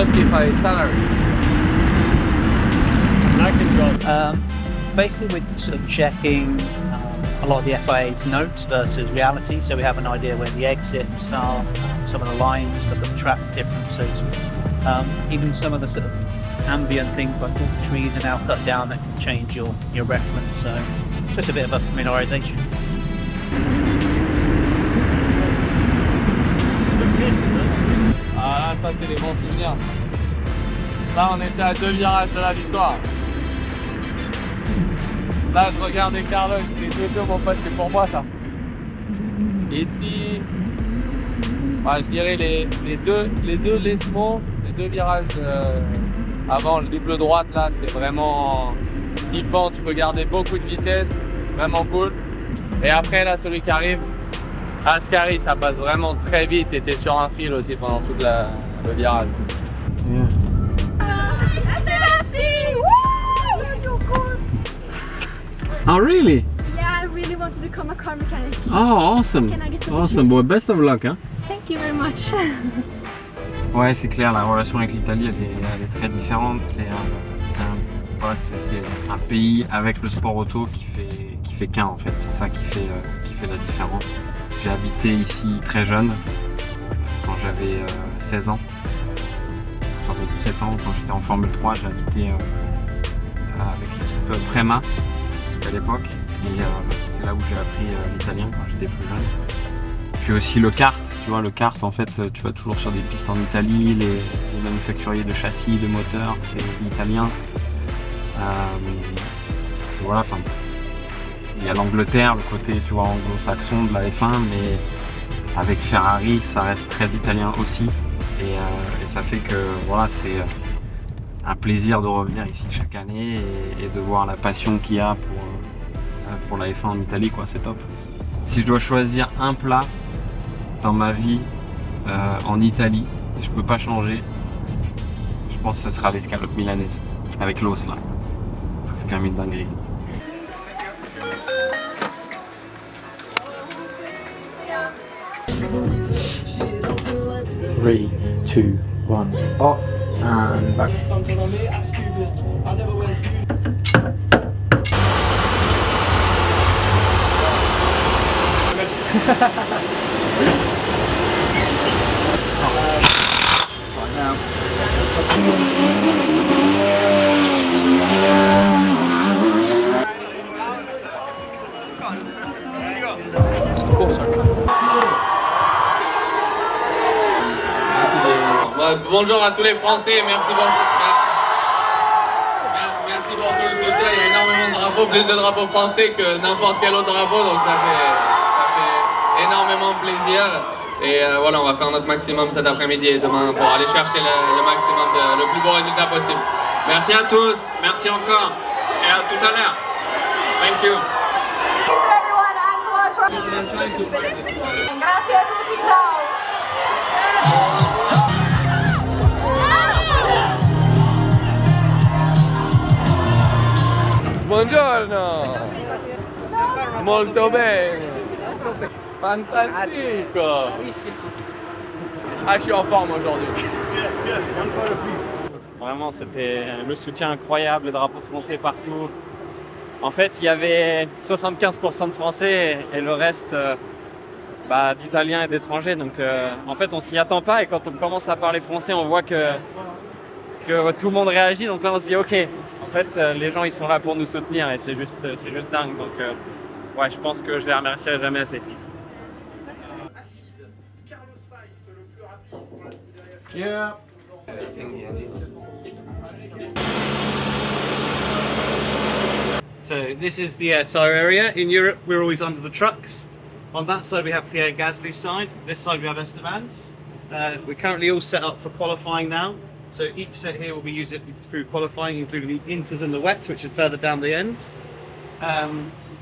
justify his salary. I can go. Basically, we're sort of checking a lot of the FIA's notes versus reality, so we have an idea where the exits are, some of the lines, look at the track differences, even some of the sort of ambient things like all the trees are now cut down that can change your reference, so just a bit of a familiarisation. Ah là, ça c'est des bons souvenirs. Là on était à 2 virages de la victoire. Là je regardais Carlos, j'étais sûr mon pote, c'est pour moi ça. Ici, bah, je dirais les deux laissements, les deux virages avant le double droite là, c'est vraiment kiffant, tu peux garder beaucoup de vitesse, vraiment cool. Et après là celui qui arrive, Ascari, ça passe vraiment très vite et t'es sur un fil aussi pendant tout le virage. Yeah. Oh really? Yeah, I really want to become a car mechanic. Oh awesome. Can I get the Awesome, well, best of luck hein. Thank you very much. Ouais, c'est clair, la relation avec l'Italie, elle est très différente. C'est un pays avec le sport auto qui fait qu'un en fait. C'est ça qui fait la différence. J'ai habité ici très jeune, quand j'avais 16 ans. J'avais 17 ans, quand j'étais en Formule 3, j'ai habité avec l'équipe Prema à l'époque. Et c'est là où j'ai appris l'italien quand j'étais plus jeune. Puis aussi le kart, tu vois, le kart en fait, tu vas toujours sur des pistes en Italie, les manufacturiers de châssis, de moteurs, c'est l'italien. Voilà, enfin. Il y a l'Angleterre, le côté tu vois anglo-saxon de la F1, mais avec Ferrari, ça reste très italien aussi. Et ça fait que voilà, c'est un plaisir de revenir ici chaque année et de voir la passion qu'il y a pour la F1 en Italie, quoi, c'est top. Si je dois choisir un plat dans ma vie en Italie, et je peux pas changer, je pense que ce sera l'escalope milanaise avec l'os là. C'est quand même une dinguerie. 3, 2, 1, off and back. Right now. Bonjour à tous les Français, merci pour tout le soutien. Il y a énormément de drapeaux, plus de drapeaux français que n'importe quel autre drapeau, donc ça fait énormément plaisir. Et voilà, on va faire notre maximum cet après-midi et demain pour aller chercher le maximum, le plus beau résultat possible. Merci à tous, merci encore et à tout à l'heure. Thank you. Grazie a tutti, ciao! Buongiorno! Molto bene! Fantastico! Ah, je suis en forme aujourd'hui. Vraiment, c'était le soutien incroyable, le drapeau français partout. En fait, il y avait 75% de Français et le reste d'Italiens et d'étrangers. Donc, en fait, on s'y attend pas et quand on commence à parler français, on voit que tout le monde réagit. Donc là, on se dit, ok, en fait, les gens, ils sont là pour nous soutenir et c'est juste dingue. Donc, ouais, je pense que je les remercierai jamais assez. Yeah. So this is the tyre area. In Europe, we're always under the trucks. On that side, we have Pierre Gasly's side. This side, we have Esteban's. We're currently all set up for qualifying now. So each set here will be used through qualifying, including the inters and the wets, which are further down the end.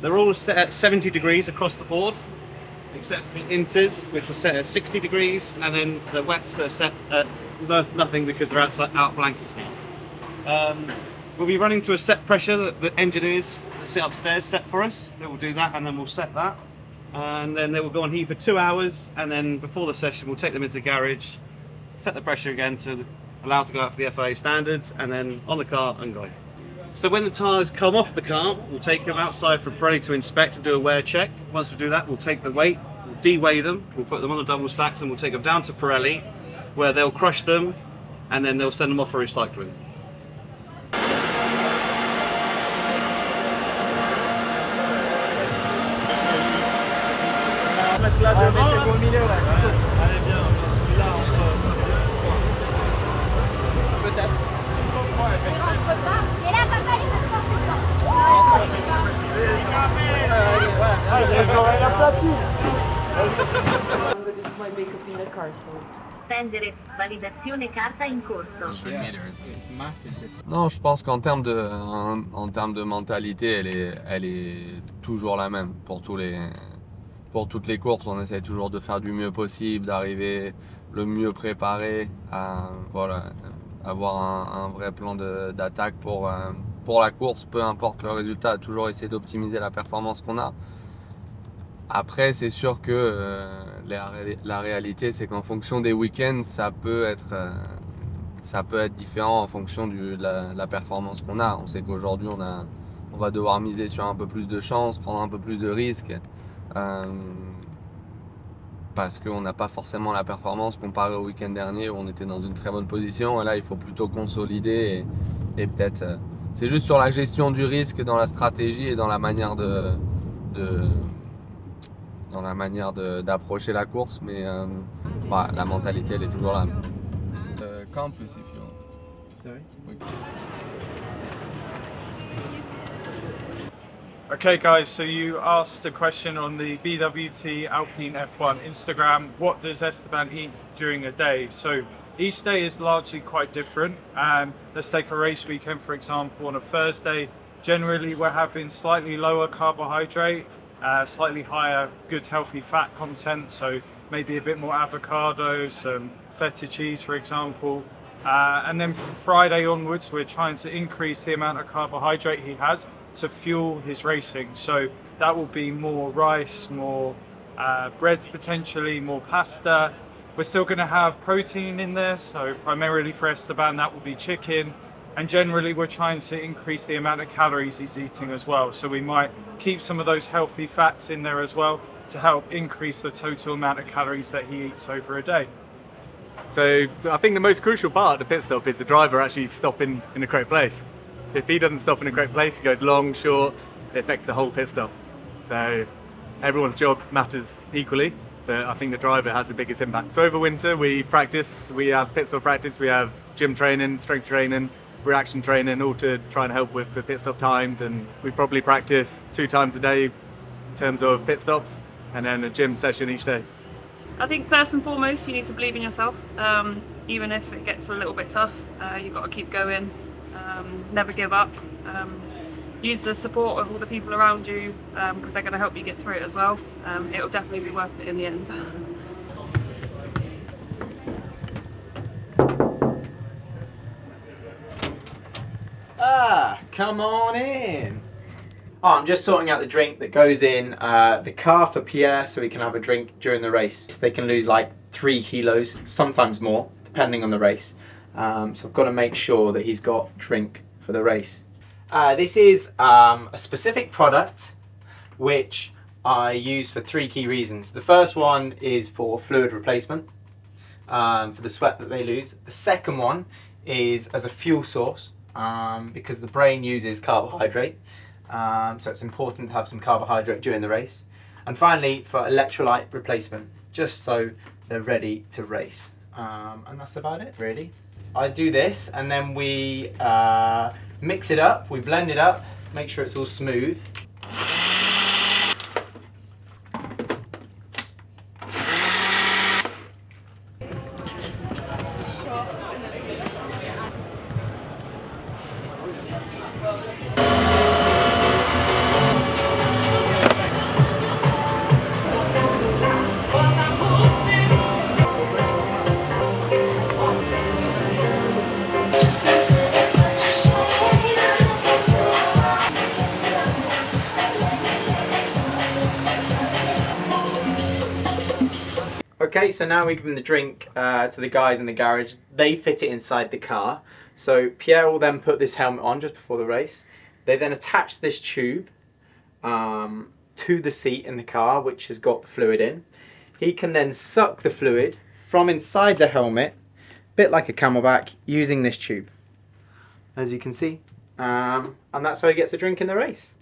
They're all set at 70 degrees across the board, except for the inters, which are set at 60 degrees, and then the wets that are set at nothing because they're out blankets now. We'll be running to a set pressure that the engineers that sit upstairs set for us. They will do that and then we'll set that. And then they will go on heat for 2 hours, and then before the session we'll take them into the garage, set the pressure again to allowed to go out for the FIA standards, and then on the car and go. So when the tyres come off the car, we'll take them outside for Pirelli to inspect and do a wear check. Once we do that, we'll take the weight, we'll de-weigh them, we'll put them on the double stacks, and we'll take them down to Pirelli, where they'll crush them, and then they'll send them off for recycling. My makeup in the car, so. Prendere, validazione carta in corso. Non, je pense qu'en termes de mentalité, elle est toujours la même pour toutes les courses. On essaie toujours de faire du mieux possible, d'arriver le mieux préparé, à avoir un vrai plan d'attaque pour la course, peu importe le résultat, toujours essayer d'optimiser la performance qu'on a. Après, c'est sûr que la réalité, c'est qu'en fonction des week-ends, ça peut être différent en fonction de la performance qu'on a. On sait qu'aujourd'hui, on va devoir miser sur un peu plus de chance, prendre un peu plus de risques, parce qu'on n'a pas forcément la performance comparée au week-end dernier où on était dans une très bonne position. Et là, il faut plutôt consolider et peut-être... c'est juste sur la gestion du risque, dans la stratégie et dans la manière d'approcher la course, mais la mentalité, elle est toujours là. Campus, if you want. Sorry? Okay guys, so you asked a question on the BWT Alpine F1 Instagram, what does Esteban eat during a day? So each day is largely quite different. Let's take a race weekend for example. On a Thursday, generally we're having slightly lower carbohydrate, slightly higher good healthy fat content, so maybe a bit more avocado, some feta cheese for example. And then from Friday onwards we're trying to increase the amount of carbohydrate he has to fuel his racing. So that will be more rice, more bread potentially, more pasta. We're still going to have protein in there, so primarily for Esteban that will be chicken. And generally we're trying to increase the amount of calories he's eating as well. So we might keep some of those healthy fats in there as well to help increase the total amount of calories that he eats over a day. So I think the most crucial part of the pit stop is the driver actually stopping in the correct place. If he doesn't stop in the correct place, he goes long, short, it affects the whole pit stop. So everyone's job matters equally, but I think the driver has the biggest impact. So over winter we practice, we have pit stop practice, we have gym training, strength training, reaction training, all to try and help with the pit stop times, and we probably practice 2 times a day in terms of pit stops and then a gym session each day. I think first and foremost you need to believe in yourself. Even if it gets a little bit tough, you've got to keep going, never give up. Use the support of all the people around you because they're going to help you get through it as well. It'll definitely be worth it in the end. Come on in. Oh, I'm just sorting out the drink that goes in the car for Pierre so he can have a drink during the race. They can lose like 3 kilos, sometimes more, depending on the race. So I've got to make sure that he's got drink for the race. This is a specific product which I use for 3 key reasons. The first one is for fluid replacement, for the sweat that they lose. The second one is as a fuel source, because the brain uses carbohydrate. So it's important to have some carbohydrate during the race. And finally, for electrolyte replacement, just so they're ready to race. And that's about it, really. I do this, and then we mix it up, we blend it up, make sure it's all smooth. Okay, so now we give the drink to the guys in the garage. They fit it inside the car. So Pierre will then put this helmet on just before the race. They then attach this tube to the seat in the car, which has got the fluid in. He can then suck the fluid from inside the helmet, a bit like a Camelback, using this tube, as you can see. And that's how he gets a drink in the race.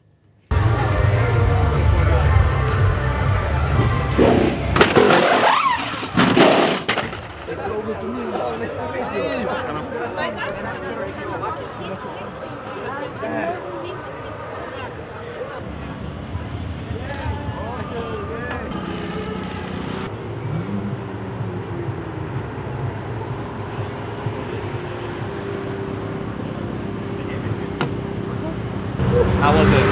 How was it?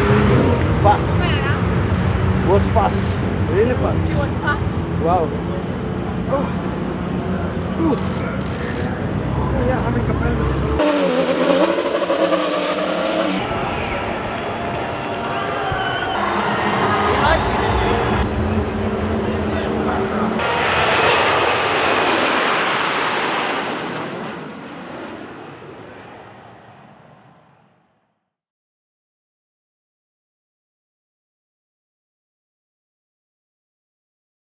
Fast. It was fast. Really fast. It was fast. Wow. Oh. Yeah, I'm in